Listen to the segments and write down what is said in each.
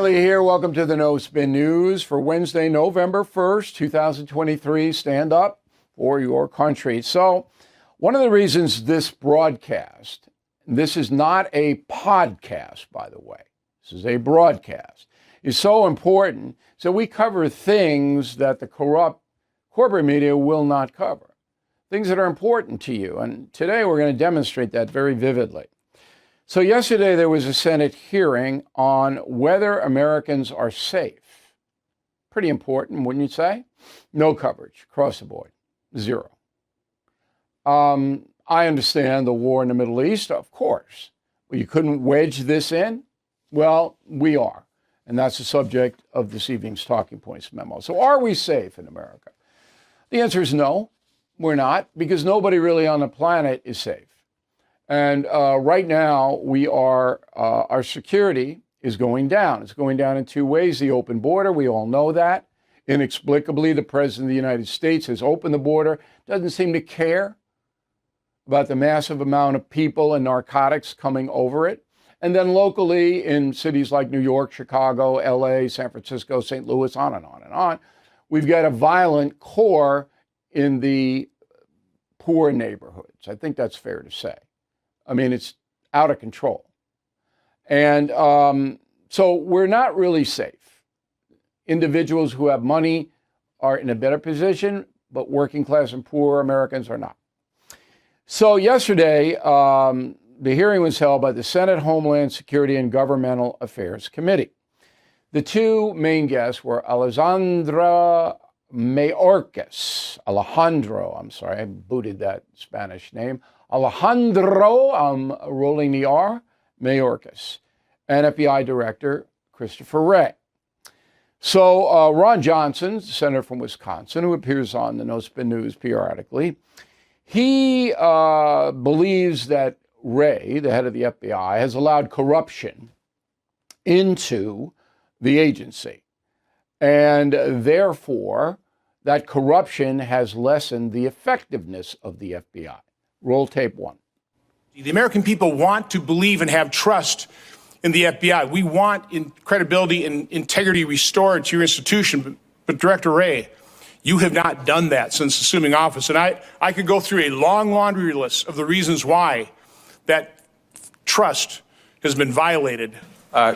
Reilly here. Welcome to the No Spin News for Wednesday, November 1st, 2023. Stand up for your country. So, one of the reasons this broadcast, this is not a podcast, by the way, this is a broadcast, is so important. So we cover things that the corrupt corporate media will not cover, things that are important to you. And today we're going to demonstrate that very vividly. So yesterday there was a Senate hearing on whether Americans are safe. Pretty important, wouldn't you say? No coverage across the board, zero. I understand the war in the Middle East, of course. But you couldn't wedge this in? Well, we are. And that's the subject of this evening's Talking Points memo. So are we safe in America? The answer is no, we're not, because nobody really on the planet is safe. And right now, our security is going down. It's going down in two ways. The open border, we all know that. Inexplicably, the President of the United States has opened the border, doesn't seem to care about the massive amount of people and narcotics coming over it. And then locally in cities like New York, Chicago, LA, San Francisco, St. Louis, on and on and on, we've got a violent core in the poor neighborhoods. I think that's fair to say. I mean, it's out of control. And so we're not really safe. Individuals who have money are in a better position, but working class and poor Americans are not. So yesterday, the hearing was held by the Senate Homeland Security and Governmental Affairs Committee. The two main guests were Alejandro Mayorkas. I booted that Spanish name. Alejandro, I'm rolling the R, Mayorkas, and FBI Director Christopher Wray. So Ron Johnson, senator from Wisconsin, who appears on the No Spin News periodically, he believes that Wray, the head of the FBI, has allowed corruption into the agency. And therefore, that corruption has lessened the effectiveness of the FBI. Roll tape one. The American people want to believe and have trust in the FBI. We want credibility and integrity restored to your institution. But Director Wray, you have not done that since assuming office. And I could go through a long laundry list of the reasons why that trust has been violated.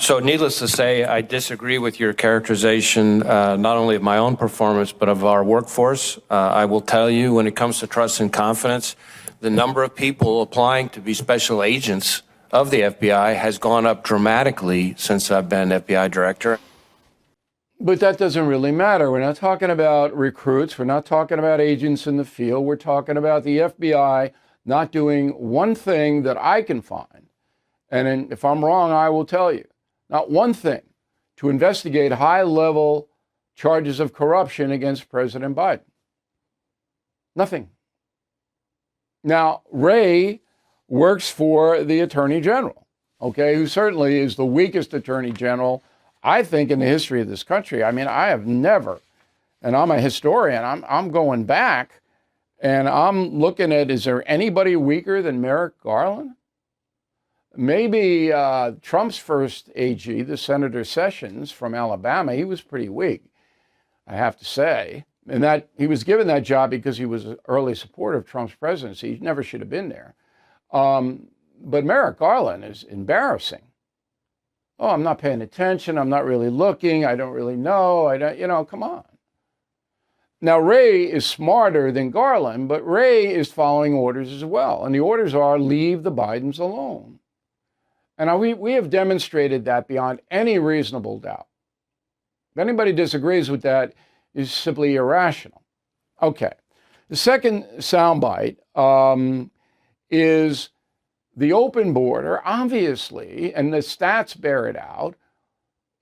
So needless to say, I disagree with your characterization, not only of my own performance, but of our workforce. I will tell you, when it comes to trust and confidence, the number of people applying to be special agents of the FBI has gone up dramatically since I've been FBI director. But that doesn't really matter. We're not talking about recruits. We're not talking about agents in the field. We're talking about the FBI not doing one thing that I can find. And if I'm wrong, I will tell you. Not one thing to investigate high-level charges of corruption against President Biden. Nothing. Now, Wray works for the Attorney General, okay, who certainly is the weakest Attorney General, I think, in the history of this country. I mean, I have never, and I'm a historian, I'm going back, and I'm looking at, is there anybody weaker than Merrick Garland? Maybe Trump's first AG, the Senator Sessions from Alabama, he was pretty weak, I have to say. And that he was given that job because he was an early supporter of Trump's presidency. He never should have been there. But Merrick Garland is embarrassing. Oh, I'm not paying attention. I'm not really looking. I don't really know. Come on. Now, Wray is smarter than Garland, but Wray is following orders as well. And the orders are leave the Bidens alone. And we have demonstrated that beyond any reasonable doubt. If anybody disagrees with that, is simply irrational. Okay. The second soundbite is the open border, obviously, and the stats bear it out,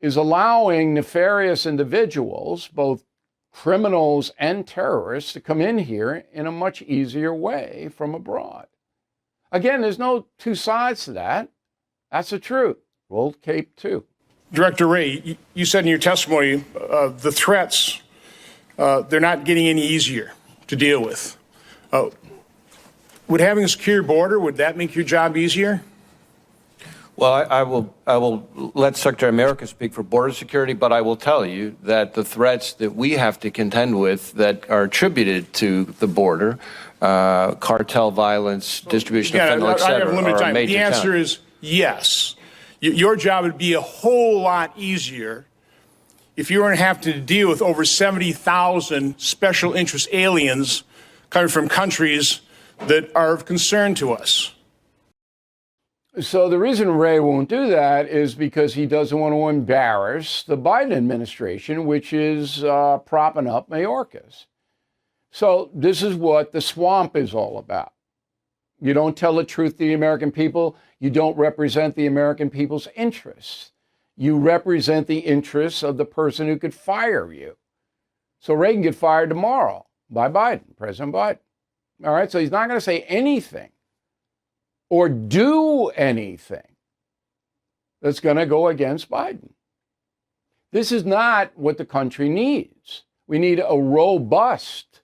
is allowing nefarious individuals, both criminals and terrorists, to come in here in a much easier way from abroad. Again, there's no two sides to that. That's the truth. Roll tape two. Director Wray, you said in your testimony the threats, they're not getting any easier to deal with. Would having a secure border, would that make your job easier? Well, I will let Secretary Mayorkas speak for border security, but I will tell you that the threats that we have to contend with that are attributed to the border, cartel violence, distribution of fentanyl, et cetera, are a major The answer challenge. is yes. Your job would be a whole lot easier if you weren't have to deal with over 70,000 special interest aliens coming from countries that are of concern to us. So the reason Wray won't do that is because he doesn't want to embarrass the Biden administration, which is propping up Mayorkas. So this is what the swamp is all about. You don't tell the truth to the American people. You don't represent the American people's interests. You represent the interests of the person who could fire you. So Wray can get fired tomorrow by Biden, President Biden. All right, so he's not going to say anything or do anything that's going to go against Biden. This is not what the country needs. We need a robust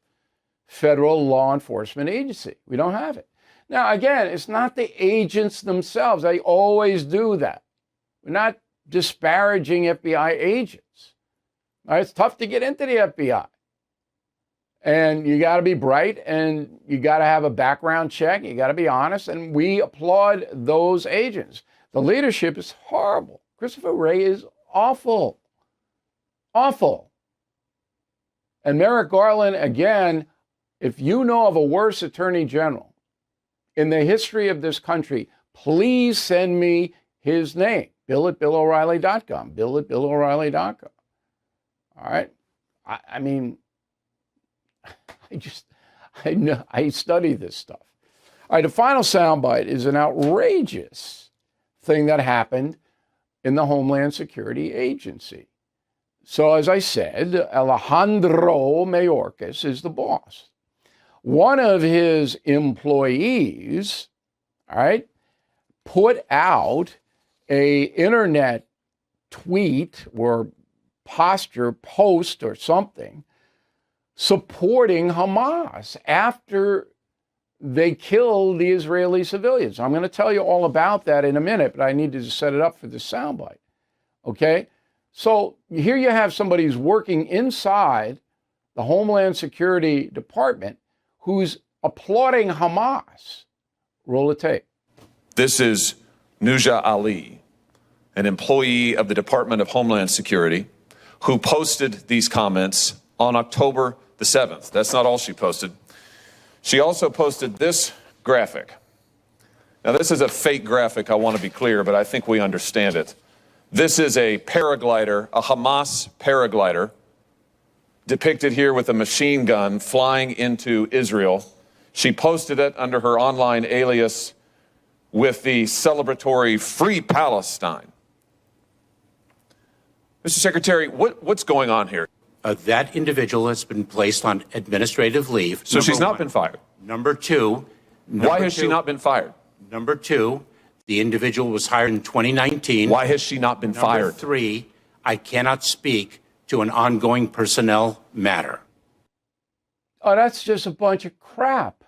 federal law enforcement agency. We don't have it. Now, again, it's not the agents themselves. They always do that. We're not disparaging FBI agents. All right, it's tough to get into the FBI. And you got to be bright, and you got to have a background check. You got to be honest, and we applaud those agents. The leadership is horrible. Christopher Wray is awful. Awful. And Merrick Garland, again, if you know of a worse attorney general in the history of this country, please send me his name. Bill@BillO'Reilly.com. Bill@BillO'Reilly.com. All right? I mean, I study this stuff. All right, the final soundbite is an outrageous thing that happened in the Homeland Security Agency. So as I said, Alejandro Mayorkas is the boss. One of his employees, all right, put out a internet tweet or post or something supporting Hamas after they killed the Israeli civilians. I'm going to tell you all about that in a minute, but I need to just set it up for this soundbite. Okay? So here you have somebody who's working inside the Homeland Security Department who's applauding Hamas. Roll the tape. This is Nuja Ali, an employee of the Department of Homeland Security, who posted these comments on October the 7th. That's not all she posted. She also posted this graphic. Now, this is a fake graphic, I want to be clear, but I think we understand it. This is a paraglider, a Hamas paraglider, depicted here with a machine gun flying into Israel. She posted it under her online alias with the celebratory Free Palestine. Mr. Secretary, what's going on here? That individual has been placed on administrative leave. So she's not been fired? Number two. Why has she not been fired? Number two, the individual was hired in 2019. Why has she not been fired? Number three, I cannot speak to an ongoing personnel matter. Oh, that's just a bunch of crap.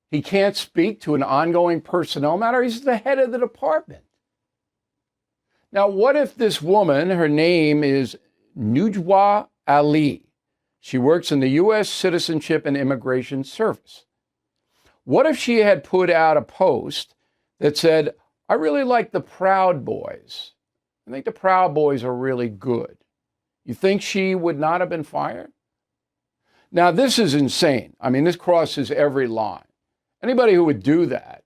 He can't speak to an ongoing personnel matter. He's the head of the department. Now, what if this woman, her name is Nuja Ali. She works in the U.S. Citizenship and Immigration Service. What if she had put out a post that said, I really like the Proud Boys. I think the Proud Boys are really good. You think she would not have been fired? Now, this is insane. I mean, this crosses every line. Anybody who would do that,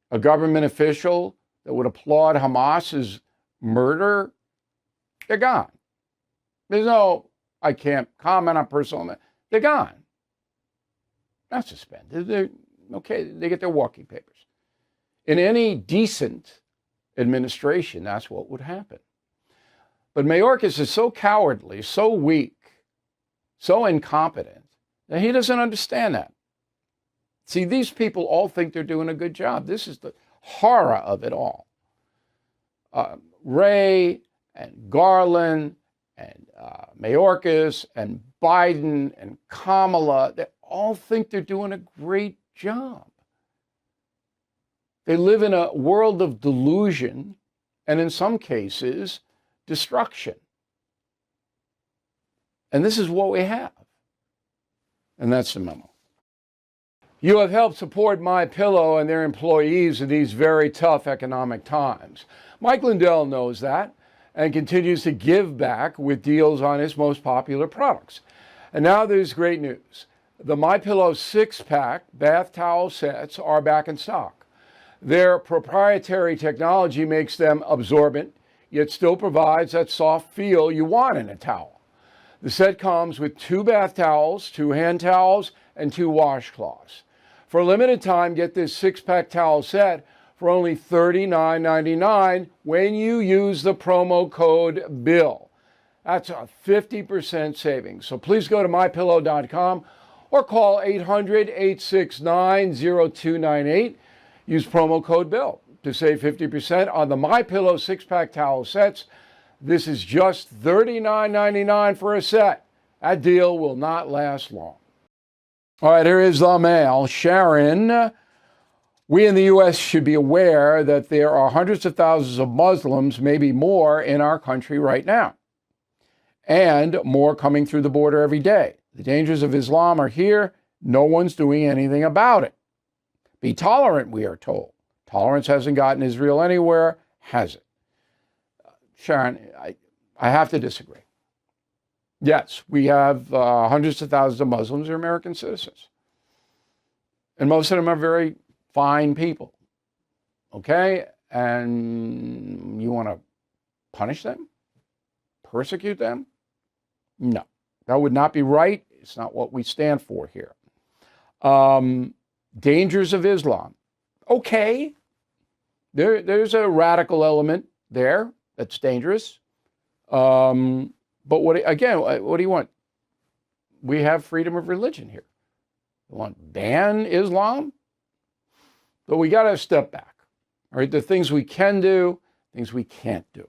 a government official that would applaud Hamas's murder, they're gone. There's no, I can't comment on personal matter. They're gone. Not suspended. They're okay. They get their walking papers. In any decent administration, that's what would happen. But Mayorkas is so cowardly, so weak, so incompetent that he doesn't understand that. See, these people all think they're doing a good job. This is the horror of it all. Wray and Garland and Mayorkas and Biden and Kamala, they all think they're doing a great job. They live in a world of delusion and, in some cases, destruction. And this is what we have. And that's the memo. You have helped support MyPillow and their employees in these very tough economic times. Mike Lindell knows that and continues to give back with deals on his most popular products. And now there's great news. The MyPillow 6-pack bath towel sets are back in stock. Their proprietary technology makes them absorbent, yet still provides that soft feel you want in a towel. The set comes with 2 bath towels, 2 hand towels, and 2 washcloths. For a limited time, get this 6-pack towel set for only $39.99 when you use the promo code BILL. That's a 50% savings. So please go to mypillow.com or call 800-869-0298. Use promo code BILL to save 50% on the MyPillow 6-pack towel sets. This is just $39.99 for a set. That deal will not last long. All right, here is the mail. Sharon, we in the U.S. should be aware that there are hundreds of thousands of Muslims, maybe more, in our country right now, and more coming through the border every day. The dangers of Islam are here. No one's doing anything about it. Be tolerant, we are told. Tolerance hasn't gotten Israel anywhere, has it? Sharon, I have to disagree. Yes, we have hundreds of thousands of Muslims who are American citizens. And most of them are very fine people. Okay? And you want to punish them? Persecute them? No. That would not be right. It's not what we stand for here. Dangers of Islam. Okay. There's a radical element there that's dangerous. But what do you want? We have freedom of religion here. You want to ban Islam? But we got to step back. All right, the things we can do, things we can't do.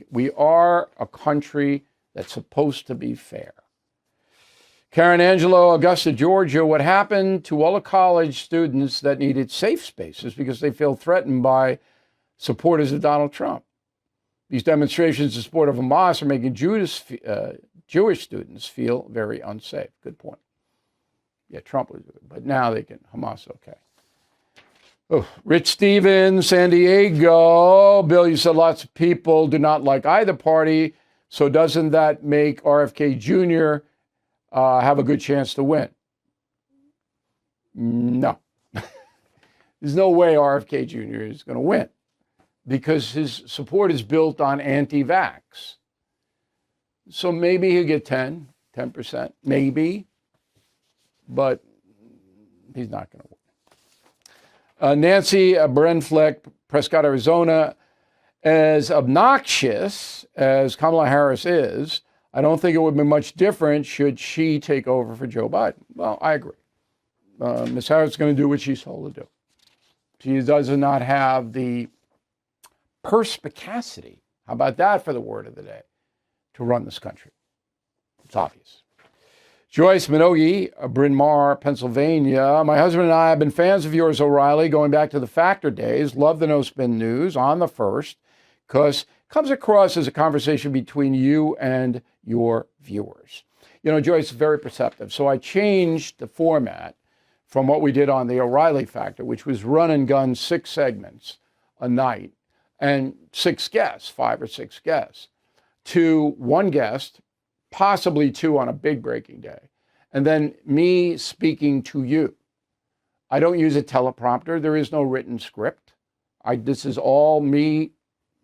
We are a country that's supposed to be fair. Karen Angelo, Augusta, Georgia, what happened to all the college students that needed safe spaces because they feel threatened by supporters of Donald Trump? These demonstrations in support of Hamas are making Jewish students feel very unsafe. Good point. Yeah, Trump was good, but now they can, Hamas, okay. Oh, Rich Stevens, San Diego. Bill, you said lots of people do not like either party, so doesn't that make RFK Jr. Have a good chance to win? No. There's no way RFK Jr. is going to win, because his support is built on anti-vax. So maybe he'll get 10%, maybe, but he's not going to win. Nancy Brenfleck, Prescott, Arizona. As obnoxious as Kamala Harris is, I don't think it would be much different should she take over for Joe Biden. Well, I agree. Ms. Harris is going to do what she's told to do. She does not have the perspicacity, how about that for the word of the day, to run this country. It's obvious. Joyce Minogue, Bryn Mawr, Pennsylvania. My husband and I have been fans of yours, O'Reilly, going back to the Factor days. Love the No Spin News on the first, because it comes across as a conversation between you and your viewers. You know, Joyce is very perceptive. So I changed the format from what we did on the O'Reilly Factor, which was run and gun 6 segments a night and 6 guests, 5 or 6 guests, to 1 guest, possibly 2 on a big breaking day, and then me speaking to you. I don't use a teleprompter. There is no written script. This is all me,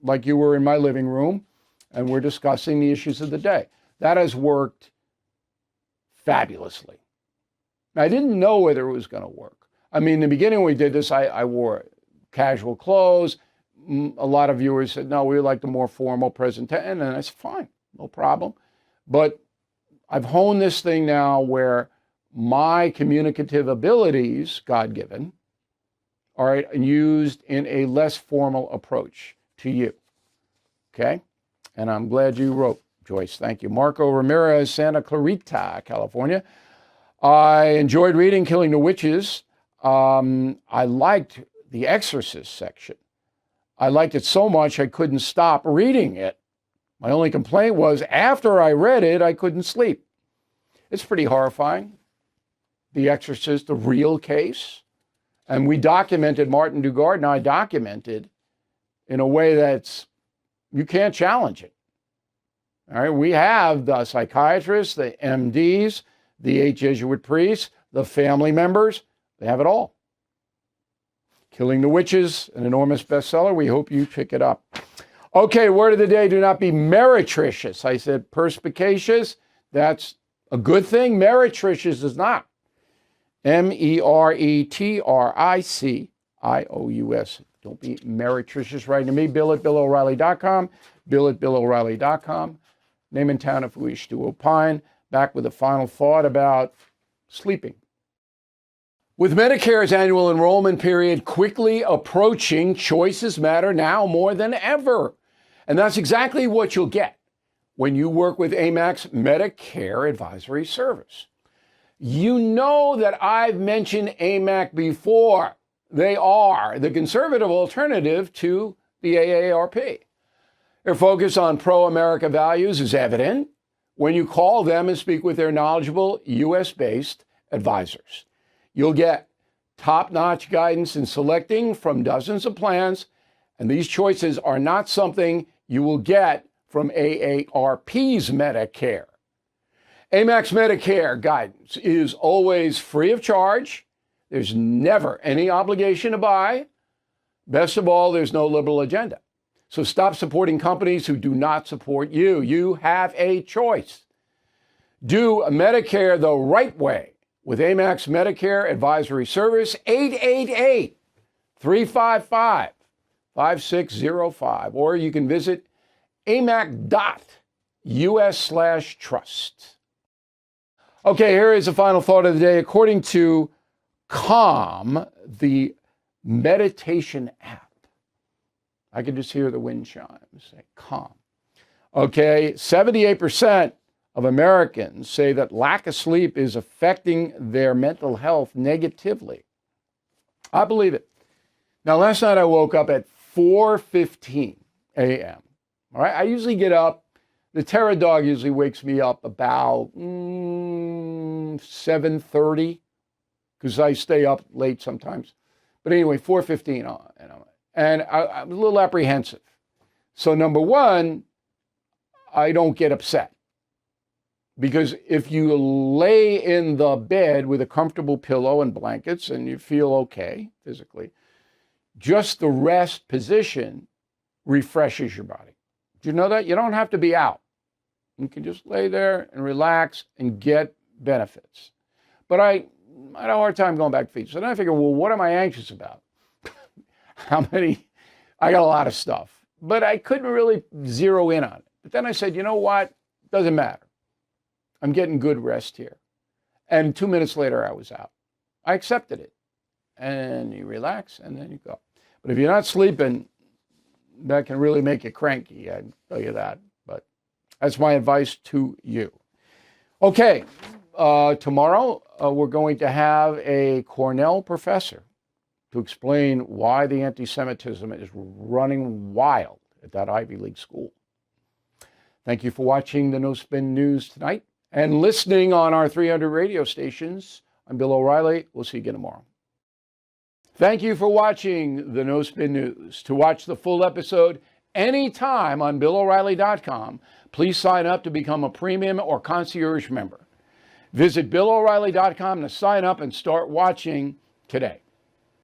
like you were in my living room, and we're discussing the issues of the day. That has worked fabulously. I didn't know whether it was going to work. I mean, in the beginning when we did this, I wore casual clothes. A lot of viewers said, no, we like the more formal presentation. And I said, fine, no problem. But I've honed this thing now where my communicative abilities, God-given, are used in a less formal approach to you. Okay? And I'm glad you wrote, Joyce. Thank you. Marco Ramirez, Santa Clarita, California. I enjoyed reading Killing the Witches. I liked The Exorcist section. I liked it so much I couldn't stop reading it. My only complaint was after I read it, I couldn't sleep. It's pretty horrifying. The Exorcist, the real case. And we documented, Martin Dugard and I documented in a way that's, you can't challenge it. All right, we have the psychiatrists, the MDs, the 8 Jesuit priests, the family members, they have it all. Killing the Witches, an enormous bestseller. We hope you pick it up. Okay, word of the day, do not be meretricious. I said perspicacious, that's a good thing. Meretricious is not. MERETRICIOUS. Don't be meretricious. Write to me, bill@BillO'Reilly.com, bill@BillO'Reilly.com. Name and town if you wish to opine. Back with a final thought about sleeping. With Medicare's annual enrollment period quickly approaching, choices matter now more than ever. And that's exactly what you'll get when you work with AMAC's Medicare Advisory Service. You know that I've mentioned AMAC before. They are the conservative alternative to the AARP. Their focus on pro-America values is evident when you call them and speak with their knowledgeable U.S.-based advisors. You'll get top-notch guidance in selecting from dozens of plans, and these choices are not something you will get from AARP's Medicare. AMAC's Medicare guidance is always free of charge. There's never any obligation to buy. Best of all, there's no liberal agenda. So stop supporting companies who do not support you. You have a choice. Do Medicare the right way with AMAC's Medicare Advisory Service, 888-355-5605. Or you can visit amac.us/trust. Okay, here is the final thought of the day. According to Calm, the meditation app, I can just hear the wind chimes say Calm. Okay, 78% of Americans say that lack of sleep is affecting their mental health negatively. I believe it. Now, last night I woke up at 4:15 a.m. All right, I usually get up. The Terra dog usually wakes me up about 7:30 because I stay up late sometimes. But anyway, 4:15 on, and I'm a little apprehensive. So number one, I don't get upset. Because if you lay in the bed with a comfortable pillow and blankets and you feel okay physically, just the rest position refreshes your body. Do you know that? You don't have to be out. You can just lay there and relax and get benefits. But I had a hard time going back to sleep. So then I figured, well, what am I anxious about? I got a lot of stuff. But I couldn't really zero in on it. But then I said, you know what? Doesn't matter. I'm getting good rest here. And 2 minutes later, I was out. I accepted it. And you relax, and then you go. But if you're not sleeping, that can really make you cranky, I can tell you that. But that's my advice to you. Okay, tomorrow we're going to have a Cornell professor to explain why the anti-Semitism is running wild at that Ivy League school. Thank you for watching the No Spin News tonight and listening on our 300 radio stations. I'm Bill O'Reilly. We'll see you again tomorrow. Thank you for watching the No Spin News. To watch the full episode anytime on BillO'Reilly.com, please sign up to become a premium or concierge member. Visit BillO'Reilly.com to sign up and start watching today.